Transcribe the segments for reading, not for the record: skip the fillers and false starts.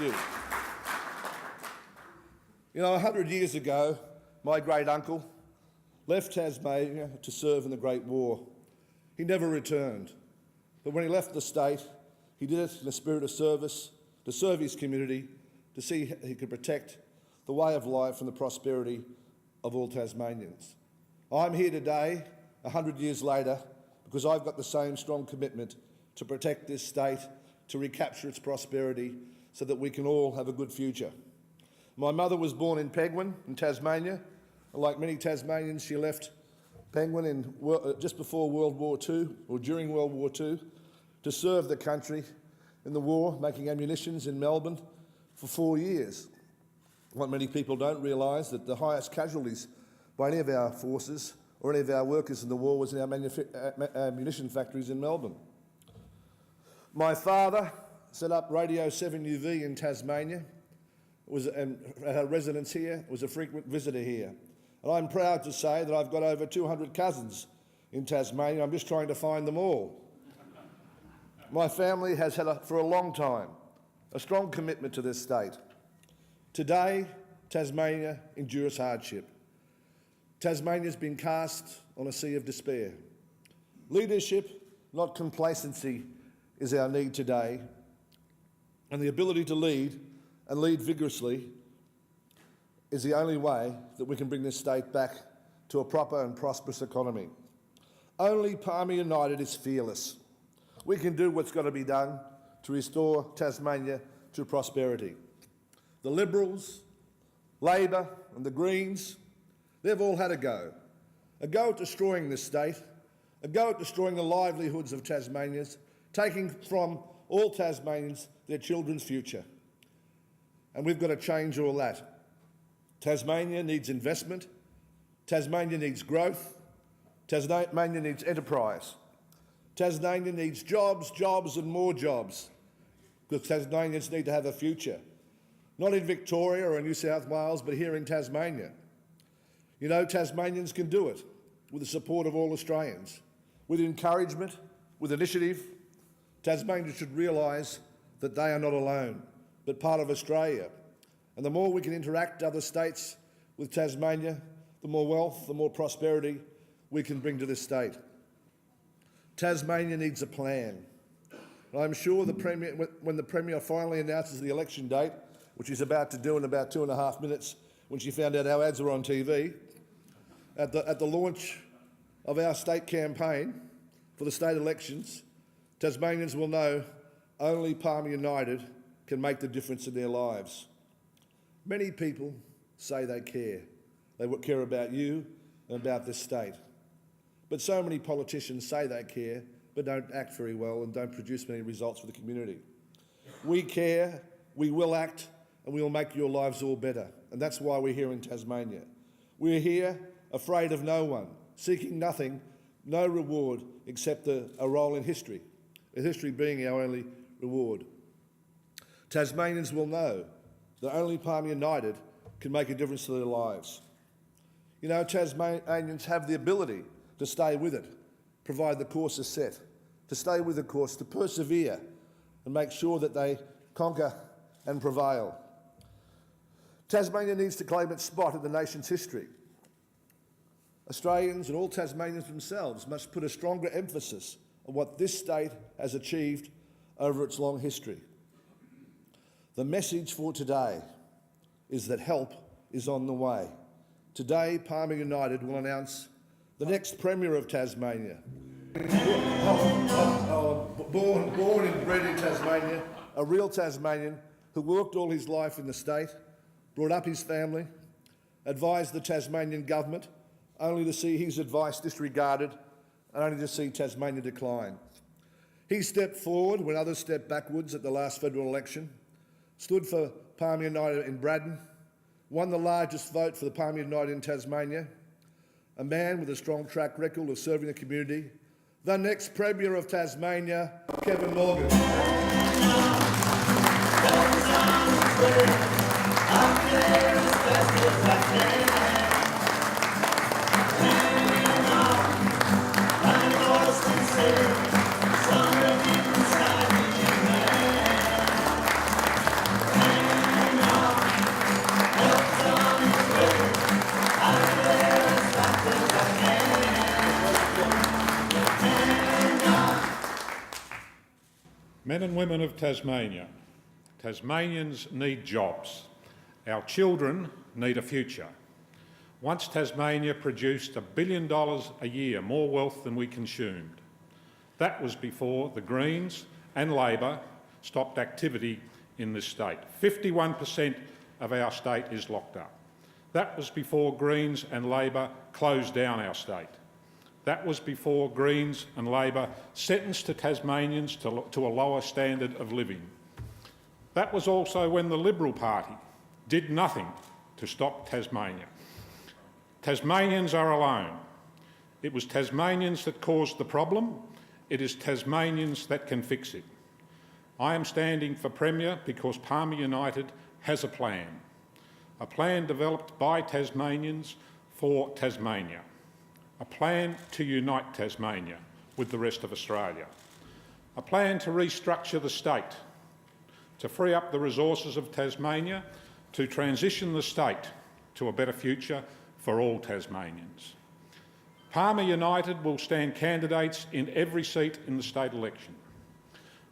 you. You know, 100 years ago, my great-uncle left Tasmania to serve in the Great War. He never returned, but when he left the state, he did it in a spirit of service, to serve his community, to see he could protect the way of life and the prosperity of all Tasmanians. I'm here today, 100 years later, because I've got the same strong commitment to protect this state, to recapture its prosperity, so that we can all have a good future. My mother was born in Penguin, in Tasmania. Like many Tasmanians, she left Penguin just before World War II, or during World War II, to serve the country in the war, making ammunitions in Melbourne for 4 years. What many people don't realise, that the highest casualties by any of our forces or any of our workers in the war was in our ammunition factories in Melbourne. My father set up Radio 7UV in Tasmania, and had a residence here, was a frequent visitor here. And I'm proud to say that I've got over 200 cousins in Tasmania. I'm just trying to find them all. My family has had, for a long time, a strong commitment to this state. Today, Tasmania endures hardship. Tasmania's been cast on a sea of despair. Leadership, not complacency, is our need today, and the ability to lead, and lead vigorously, is the only way that we can bring this state back to a proper and prosperous economy. Only Palmer United is fearless. We can do what's got to be done to restore Tasmania to prosperity. The Liberals, Labor and the Greens, they've all had a go at destroying this state, a go at destroying the livelihoods of Tasmanians, taking from all Tasmanians their children's future. And we've got to change all that. Tasmania needs investment, Tasmania needs growth, Tasmania needs enterprise. Tasmania needs jobs, jobs and more jobs, because Tasmanians need to have a future. Not in Victoria or in New South Wales, but here in Tasmania. You know, Tasmanians can do it with the support of all Australians, with encouragement, with initiative. Tasmania should realise that they are not alone, but part of Australia. And the more we can interact other states with Tasmania, the more wealth, the more prosperity we can bring to this state. Tasmania needs a plan. And I'm sure when the Premier finally announces the election date, which he's about to do in about 2.5 minutes when she found out our ads were on TV, at the launch of our state campaign for the state elections, Tasmanians will know only Palmer United can make the difference in their lives. Many people say they care. They care about you and about this state. But so many politicians say they care, but don't act very well and don't produce many results for the community. We care, we will act, and we will make your lives all better. And that's why we're here in Tasmania. We're here afraid of no one, seeking nothing, no reward except a role in history, history being our only reward. Tasmanians will know that only Palmer United can make a difference to their lives. You know, Tasmanians have the ability to stay with it, provide the course is set, to stay with the course, to persevere and make sure that they conquer and prevail. Tasmania needs to claim its spot in the nation's history. Australians and all Tasmanians themselves must put a stronger emphasis on what this state has achieved over its long history. The message for today is that help is on the way. Today, Palmer United will announce the next Premier of Tasmania. Born and bred in Tasmania, a real Tasmanian who worked all his life in the state, brought up his family, advised the Tasmanian government, only to see his advice disregarded and only to see Tasmania decline. He stepped forward when others stepped backwards at the last federal election, stood for Palmer United in Braddon, won the largest vote for the Palmer United in Tasmania, a man with a strong track record of serving the community, the next Premier of Tasmania, Kevin Morgan. Men and women of Tasmania, Tasmanians need jobs. Our children need a future. Once Tasmania produced $1 billion a year more wealth than we consumed. That was before the Greens and Labor stopped activity in this state. 51% of our state is locked up. That was before Greens and Labor closed down our state. That was before Greens and Labor sentenced to Tasmanians to a lower standard of living. That was also when the Liberal Party did nothing to stop Tasmania. Tasmanians are alone. It was Tasmanians that caused the problem. It is Tasmanians that can fix it. I am standing for Premier because Palmer United has a plan developed by Tasmanians for Tasmania, a plan to unite Tasmania with the rest of Australia, a plan to restructure the state, to free up the resources of Tasmania, to transition the state to a better future for all Tasmanians. Palmer United will stand candidates in every seat in the state election.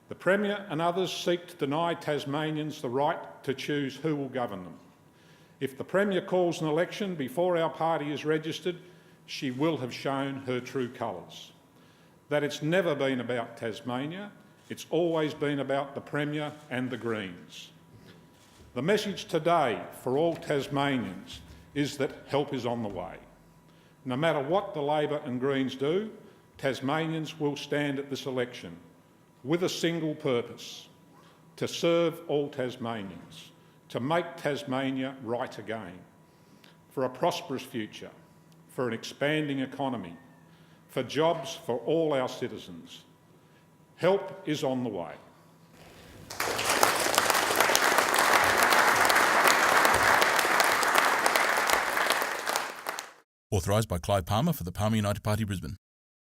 The Premier and others seek to deny Tasmanians the right to choose who will govern them. If the Premier calls an election before our party is registered, she will have shown her true colours. That it's never been about Tasmania, it's always been about the Premier and the Greens. The message today for all Tasmanians is that help is on the way. No matter what the Labor and Greens do, Tasmanians will stand at this election with a single purpose: to serve all Tasmanians, to make Tasmania right again, for a prosperous future, for an expanding economy, for jobs for all our citizens. Help is on the way. Authorised by Clive Palmer for the Palmer United Party, Brisbane.